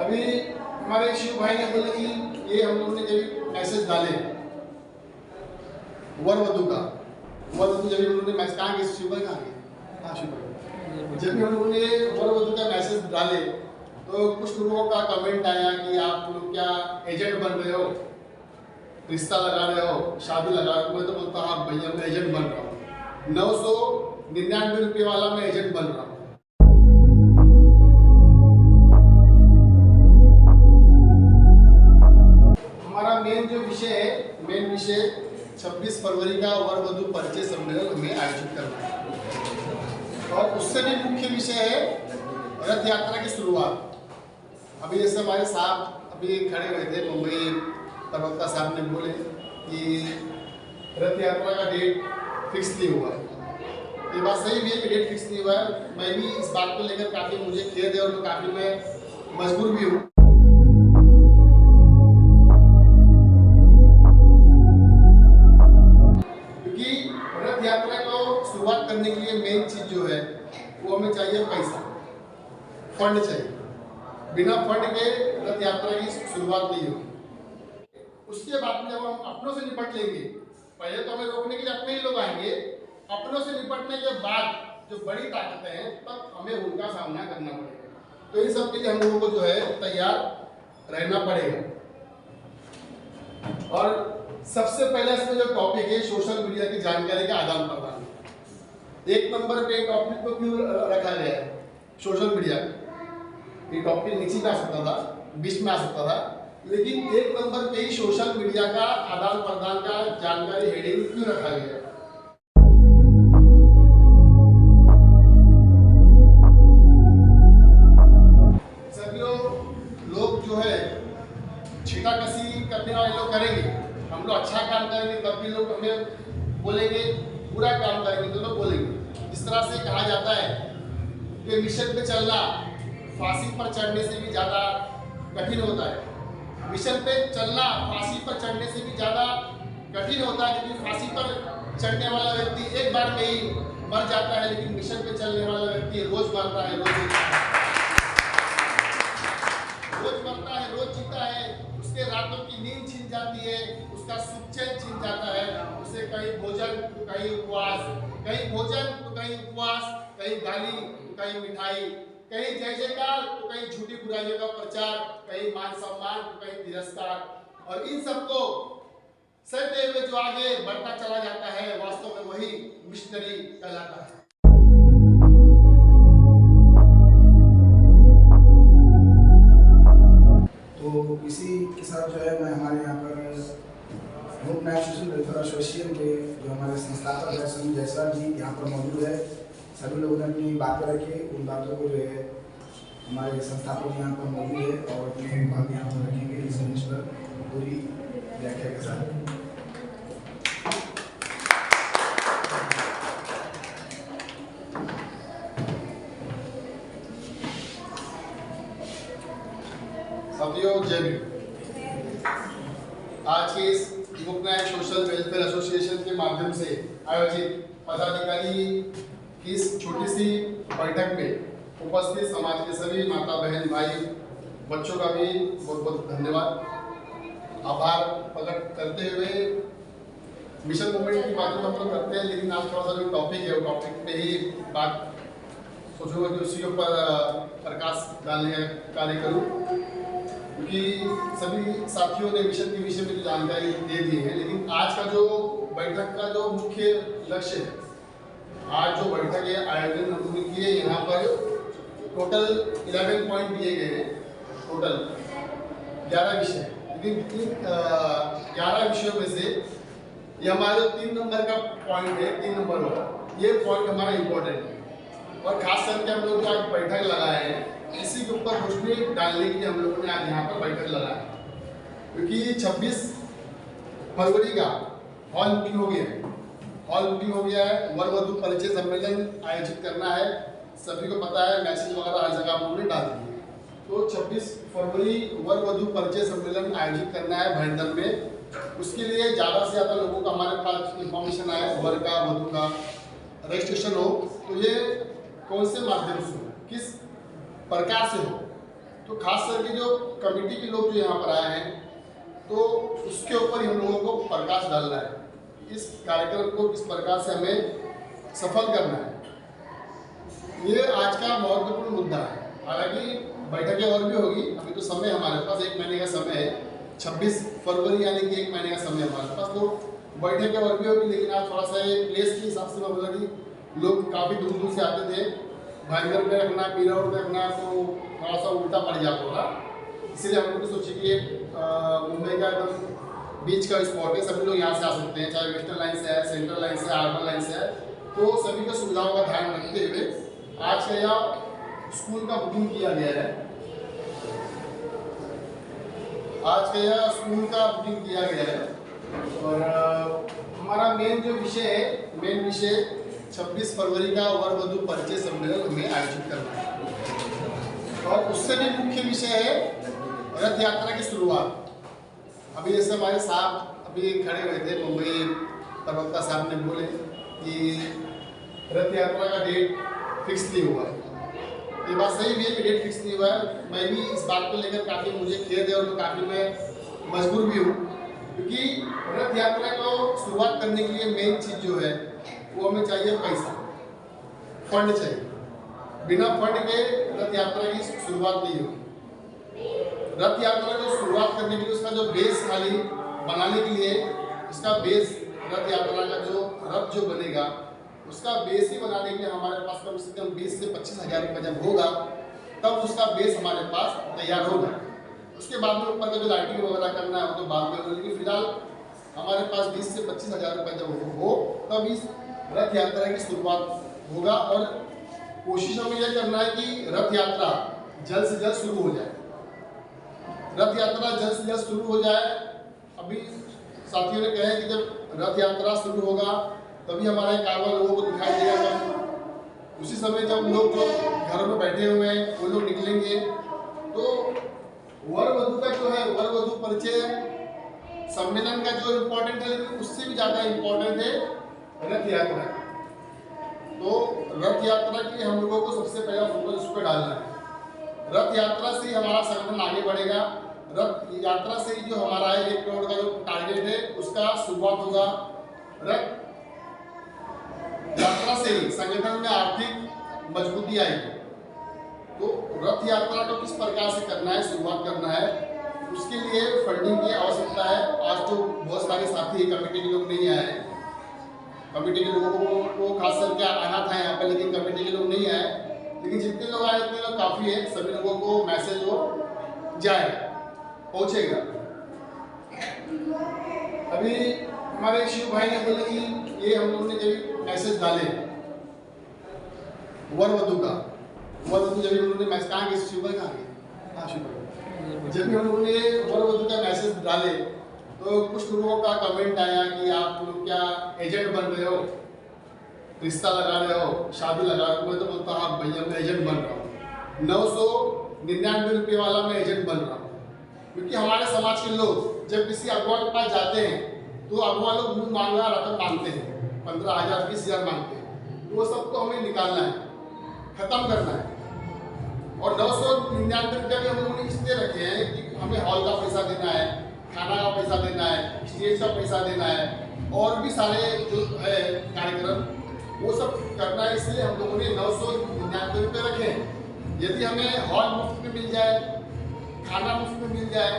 अभी हमारे शिव भाई ने बोले कि ये हम लोगों ने जब मैसेज डाले वर वधु का, वर वधु जब उन्होंने मैसेज कहा कि शिव भाई कहाँ गए, हाँ शिव भाई, जब हम लोगों ने वर वधु का मैसेज डाले तो कुछ लोगों का कमेंट आया कि आप लोग क्या एजेंट बन रहे हो, रिश्ता लगा रहे हो, शादी लगा रहे हो। मैं तो बोलता हाँ भैया मैं एजेंट बन रहा हूँ, 999 रुपये वाला मैं एजेंट बन रहा हूँ। हमारा मेन जो विषय है, मेन विषय 26 फरवरी का वर वधु परिचय सम्मेलन हमें आयोजित करना है और उससे भी मुख्य विषय है रथ यात्रा की शुरुआत। अभी जैसे हमारे साहब अभी खड़े हुए थे, मुंबई प्रवक्ता साहब ने बोले कि रथ यात्रा का डेट फिक्स नहीं हुआ है। ये बात सही भी है कि डेट फिक्स नहीं हुआ है। मैं भी इस बात को लेकर काफ़ी मुझे खेद है और काफ़ी मैं मजबूर भी हूँ। क्योंकि रथ यात्रा को शुरुआत करने के लिए मेन चीज़ जो है वो हमें चाहिए पैसा, फंड चाहिए। बिना फंड के रथ यात्रा की शुरुआत नहीं होगी। उसके बाद में जब हम अपनों से निपट लेंगे, पहले तो हमें रोकने के लिए अपने ही लोग आएंगे, अपनों से निपटने के बाद जो बड़ी ताकतें हैं तब हमें उनका सामना करना पड़ेगा। तो इन सब के लिए हम लोगों को जो है तैयार रहना पड़ेगा। और सबसे पहले इसमें जो टॉपिक है सोशल मीडिया की जानकारी का आदान प्रदान। एक नंबर पे टॉपिक को क्यों रखा गया है सोशल मीडिया? ये टॉपिक नीचे में आ सकता था, बीच में आ सकता था, लेकिन एक नंबर पे ही सोशल मीडिया का आदान प्रदान का जानकारी हेडिंग क्यों रखा गया? सभी लोग जो है छीटाकशी करने वाले लोग करेंगे, हम लोग अच्छा काम करेंगे तब भी लोग हमें बोलेंगे, बुरा काम करेंगे तो लोग बोलेंगे। इस तरह से कहा जाता है कि मिशन पे चलना फांसी पर चढ़ने से भी ज़्यादा कठिन होता है। मिशन पे चलना फांसी पर चढ़ने से भी ज़्यादा कठिन होता है, क्योंकि फांसी पर चढ़ने वाला व्यक्ति एक बार में ही मर जाता है, लेकिन मिशन पे चलने वाला व्यक्ति रोज मरता है, रोज मरता है, रोज जीता है। उसके रातों की नींद छीन जाती है, उसका सुख चैन छीन जाता है। उसे कहीं भोजन तो कहीं उपवास, कहीं भोजन तो कहीं उपवास, कहीं गाली तो कहीं मिठाई, कहीं जय जयकार तो कहीं झूठी बुराइयों का प्रचार, कहीं मान सम्मान तो कहीं तिरस्कार। और इन सबको सहते हुए जो आगे बढ़ता चला जाता है, वास्तव में वही मिशनरी कहलाता है। तो इसी के साथ जो है मैं हमारे यहाँ पर लोकनायक सोशल वेलफेयर एसोसिएशन के जो हमारे संस्थापक है सुनील जायसवाल जी यहाँ पर मौजूद है। सभी लोगों ने अपनी बातें रखी, उन बातों को जो है हमारे संस्थापक यहाँ पर मौजूद है और अपने बात यहाँ पर रखेंगे इस मंच पर पूरी व्याख्या के साथ। साथियों जय भीम। आज के इस लोकनायक सोशल वेलफेयर एसोसिएशन के माध्यम से आयोजित पदाधिकारी की इस छोटी सी बैठक में उपस्थित समाज के सभी माता बहन भाई बच्चों का भी बहुत बहुत धन्यवाद, आभार प्रकट करते हुए मिशन मूवमेंट की बातें हम लोग करते हैं, लेकिन आज थोड़ा सा जो टॉपिक है वो टॉपिक पे ही बात सोचूंगा कि उसी के ऊपर प्रकाश डालने का कार्य करूँ, क्योंकि सभी साथियों ने मिशन के विषय में जानकारी दे दी है। लेकिन आज का जो बैठक का जो मुख्य लक्ष्य है, आज जो बैठक के आयोजन हमने किए, यहाँ पर टोटल 11 पॉइंट दिए गए हैं, टोटल 11 विषय। लेकिन 11 विषयों में से ये हमारे 3 नंबर का पॉइंट है, 3 नंबर वाला ये पॉइंट हमारा इम्पोर्टेंट है और खास करके हम लोग जो आज बैठक लगाए हैं इसी के ऊपर रोशनी डालने के लिए हम लोगों ने आज यहाँ पर बैठक लगाया, क्योंकि 26 फरवरी का हॉल बुकिंग हो गया है, हॉल बुकिंग हो गया है। वर वधु परिचय सम्मेलन आयोजित करना है, सभी को पता है, मैसेज वगैरह हर जगह हम लोगों ने डाल दिए। तो 26 फरवरी वर वधु परिचय सम्मेलन आयोजित करना है भैंडर में। उसके लिए ज़्यादा से ज़्यादा लोगों का हमारे पास इंफॉर्मेशन आए, वर का वधु का रजिस्ट्रेशन हो, तो ये कौन से माध्यम से हो, किस प्रकार से हो, तो खास करके जो कमेटी के लोग जो यहाँ पर आए हैं, तो उसके ऊपर ही हम लोगों को प्रकाश डालना है। इस कार्यक्रम को किस प्रकार से हमें सफल करना है, ये आज का महत्वपूर्ण मुद्दा है। हालांकि बैठकें और भी होगी, अभी तो समय हमारे पास 1 महीने का समय है, 26 फरवरी यानी कि 1 महीने का समय हमारे पास, तो बैठकें और भी होगी। लेकिन आज थोड़ा सा प्लेस के हिसाब से मैं बोला कि लोग काफ़ी दूर दूर से आते थे, भाईगर में रखना, पीरा रोड में रखना, तो थोड़ा सा उल्टा पड़ जाता होगा। इसलिए हम लोग ने सोचे कि मुंबई का एकदम बीच का स्पॉट है, सभी लोग यहाँ से आ सकते हैं, चाहे वेस्टर्न लाइन से है, सेंट्रल लाइन से, अर्बन लाइन से है, तो सभी की सुविधाओं का ध्यान रखते हुए आज का यह स्कूल का बुकिंग किया गया है। आज का यह स्कूल का बुकिंग किया गया है और हमारा मेन विषय 26 फरवरी का वर वधु परिचय सम्मेलन हमें आयोजित करना है। और उससे भी मुख्य विषय है रथ यात्रा की शुरुआत। अभी जैसे हमारे साहब अभी खड़े हुए थे, मुंबई प्रवक्ता साहब ने बोले कि रथ यात्रा का डेट फिक्स नहीं हुआ है। ये बात सही भी है कि डेट फिक्स नहीं हुआ है। मैं भी इस बात को लेकर काफ़ी मुझे खेद है और काफ़ी मैं मजबूर भी हूँ, क्योंकि रथ यात्रा को शुरुआत करने के लिए मेन चीज़ जो है वो हमें चाहिए पैसा, फंड चाहिए। बिना फंड के रथ यात्रा की शुरुआत नहीं होगी। रथ यात्रा को शुरुआत करने के लिए उसका जो बेस खाली बनाने के लिए उसका बेस, रथ यात्रा का जो रथ जो बनेगा उसका बेस ही बनाने के लिए हमारे पास कम से कम 20 से 25 हज़ार रुपये जब होगा तब उसका बेस हमारे पास तैयार होगा। उसके बाद में ऊपर का जो लाइटिंग वगैरह करना है वो तो बाद में होगा, लेकिन फिलहाल हमारे पास 20 से 25 हज़ार रुपये जब हो तब इस रथ यात्रा की शुरुआत होगा। और कोशिश हमें यह करना है कि रथ यात्रा जल्द से जल्द शुरू हो जाए। रथ यात्रा जल्द से जल्द शुरू हो जाए। अभी साथियों ने कहा है कि जब रथ यात्रा शुरू होगा तभी हमारा कारवां लोगों को दिखाई देगा। उसी समय जब लोग जो घरों में बैठे हुए हैं वो लोग निकलेंगे, तो वर वधु का जो है वर वधु परिचय सम्मेलन का जो इम्पोर्टेंट है, लेकिन उससे भी ज़्यादा इम्पोर्टेंट है रथ यात्रा। तो रथ यात्रा के लिए हम लोगों को सबसे पहला फोकस उस पर डालना है। रथ यात्रा से ही हमारा संगठन आगे बढ़ेगा। रथ यात्रा से ही जो हमारा 1 करोड़ का जो टारगेट है उसका शुरुआत होगा। रथ यात्रा से ही संगठन में आर्थिक मजबूती आएगी। तो रथ यात्रा को किस प्रकार से करना है, शुरुआत करना है, उसके लिए फंडिंग की आवश्यकता है। आज तो बहुत सारे साथी कमेटी के लोग नहीं आए, कमेटी के लोगों को खास करके आना था यहाँ पर, लेकिन कमेटी के लोग नहीं आए। लेकिन जितने लोग आए उतने लोग काफ़ी है, सभी लोगों को मैसेज वो जाएगा, पहुँचेगा। अभी हमारे शिव भाई ने बोले कि ये हम लोगों ने जब मैसेज डाले वर वधु का, वर वधु जब हम लोगों ने मैसेज कहाँ गए, शिव भाई कहाँ गए, हाँ शिव भाई, जब भी हम लोगों ने वर वधु का मैसेज डाले तो कुछ लोगों का कमेंट आया कि आप लोग क्या एजेंट बन रहे हो, रिश्ता लगा रहे हो, शादी लगा रहे हो। मैं तो बोलता हाँ भैया मैं एजेंट बन रहा हूँ, 999 रुपये वाला मैं एजेंट बन रहा हूँ। क्योंकि हमारे समाज के लोग जब किसी अगुआ के पास जाते हैं तो अगुआ लोग मुँह मांगा रकम मांगते हैं, 15,000 20,000 मांगते हैं। तो वो सबको हमें निकालना है, खत्म करना है। और 999 रुपये भी हम लोगों ने इसलिए रखे हैं कि हमें हॉल का पैसा देना है, खाना का पैसा देना है, स्टेज का पैसा देना है, और भी सारे जो है कार्यक्रम वो सब करना है। इसलिए हम लोगों ने 999 रुपये रखे हैं। यदि हमें हॉल मुफ्त में मिल जाए, खाना मुफ्त में मिल जाए,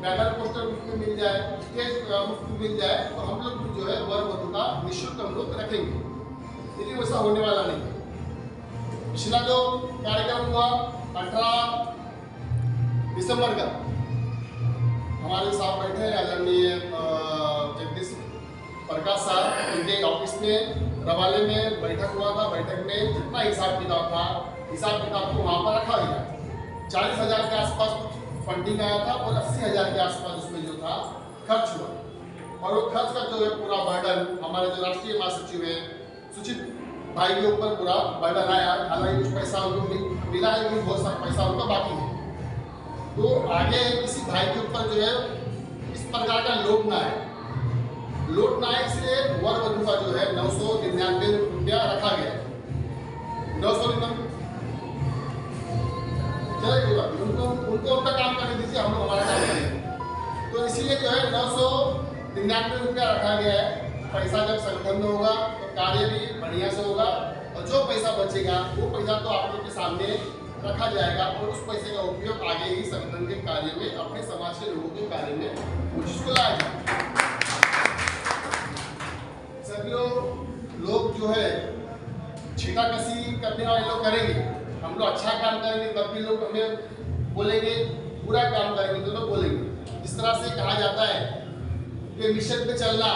बैनर पोस्टर मुफ्त में मिल जाए, स्टेज मुफ्त में मिल जाए, तो हम लोग जो है वर वधु का निःशुल्क हम लोग रखेंगे। लेकिन वैसा होने वाला नहीं है। पिछला जो कार्यक्रम हुआ 18 दिसंबर का, हमारे साथ बैठे हैं आदरणीय जगदीश प्रकाश साहब, उनके ऑफिस में रवाले में बैठक हुआ था। बैठक में जितना हिसाब किताब था, हिसाब किताब को वहाँ पर रखा गया। 40,000 के आसपास कुछ फंडिंग आया था और 80,000 के आसपास उसमें जो था खर्च हुआ। और वो खर्च का जो है पूरा बर्डन हमारे जो राष्ट्रीय महासचिव हैं सुचित भाई के ऊपर पूरा बर्डन आया। हालांकि कुछ पैसा उनको मिला है, लेकिन बहुत सारा पैसा उनका बाकी है। तो आगे किसी भाई के ऊपर जो है इस प्रकार का लोड ना है, इसलिए वर वधु का जो है 999 रुपया रखा गया। 999 चले कोई बात नहीं, उनको अपना काम करने दीजिए, हम लोग हमारा काम करेंगे। तो इसीलिए जो है 999 रुपया रखा गया है। पैसा जब संगठन में होगा तो कार्य भी बढ़िया से होगा, और जो पैसा बचेगा वो पैसा तो आप लोग के सामने रखा जाएगा, और उस पैसे का उपयोग आगे ही संगठन के कार्य में, अपने समाज के लोगों के कार्य में उसको लाया जाए। सभी लोग जो है छीटाकशी करने वाले लोग करेंगे, हम लोग अच्छा काम करेंगे तब भी लोग हमें बोलेंगे, बुरा काम करेंगे तो लोग बोलेंगे। इस तरह से कहा जाता है कि मिशन पे चलना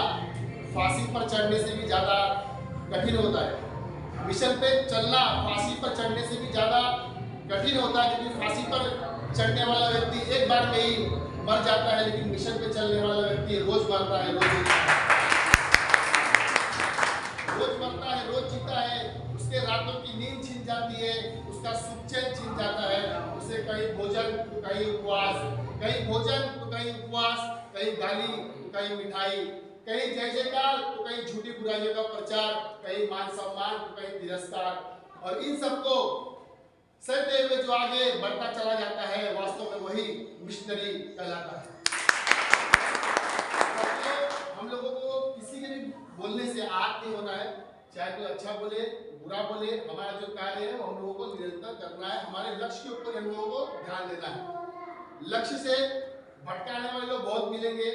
फांसी पर चढ़ने से भी ज़्यादा कठिन होता है। मिशन पे चलना फांसी पर चढ़ने से भी ज़्यादा कठिन होता है, क्योंकि फांसी पर चढ़ने वाला व्यक्ति एक बार में ही मर जाता है, लेकिन मिशन पे चलने वाला व्यक्ति रोज मरता है, रोज जीता है। उसके रातों की नींद छिन जाती है, उसका सुख चैन छिन जाता है। उसे कहीं भोजन तो कहीं उपवास, कहीं भोजन तो कहीं उपवास, कहीं गाली तो कहीं मिठाई, कहीं जय जयकार तो कहीं झूठी बुराइयों का प्रचार, कहीं मान सम्मान तो कहीं तिरस्कार। और इन सबको सहते हुए जो आगे बढ़ता चला जाता है, वास्तव में वही मिशनरी कहलाता है। हम लोगों को किसी के भी बोलने से आग नहीं होना है, चाहे कोई अच्छा बोले बुरा बोले, हमारा जो कार्य है वो हम लोगों को निरंतर करना है। हमारे लक्ष्य के ऊपर हम लोगों को ध्यान देना है। लक्ष्य से भटकाने वाले लोग बहुत मिलेंगे,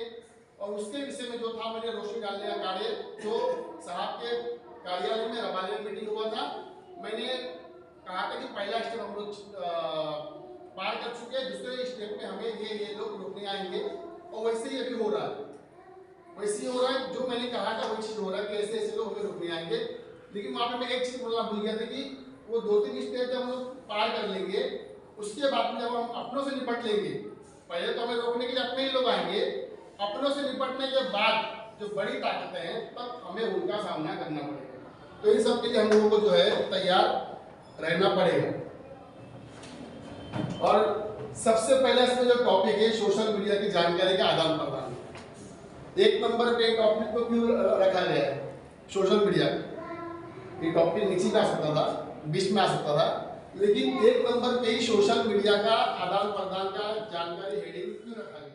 और उसके विषय में जो था मैंने रोशनी डालने का कार्य, जो साहब के कार्यालय में रबाले में मीटिंग हुआ था, मैंने कहा था कि पहला स्टेप हम लोग पार कर चुके हैं, दूसरे स्टेप में हमें ये लोग रोकने आएंगे, और वैसे ही अभी हो रहा है, वैसे ही हो रहा है। जो मैंने कहा था वही चीज हो रहा है कि ऐसे ऐसे लोग हमें रोकने आएंगे। लेकिन वहाँ पे मैं एक चीज बोलना भूल गया था कि वो 2-3 स्टेप जब हम लोग पार कर लेंगे, उसके बाद में जब हम अपनों से निपट लेंगे, पहले तो हमें रोकने के लिए अपने ही लोग आएंगे, अपनों से निपटने के बाद जो बड़ी ताकतें हैं तब हमें उनका सामना करना पड़ेगा। तो इन सब के लिए हम लोगों को जो है तैयार रहना पड़ेगा। और सबसे पहले इसमें जो टॉपिक है सोशल मीडिया की जानकारी का आदान प्रदान, 1 नंबर पे टॉपिक को क्यों रखा गया है? सोशल मीडिया, ये टॉपिक नीचे में आ सकता था, बीच में आ सकता था, लेकिन 1 नंबर पे ही सोशल मीडिया का आदान प्रदान का जानकारी हेडिंग क्यों रखा गया?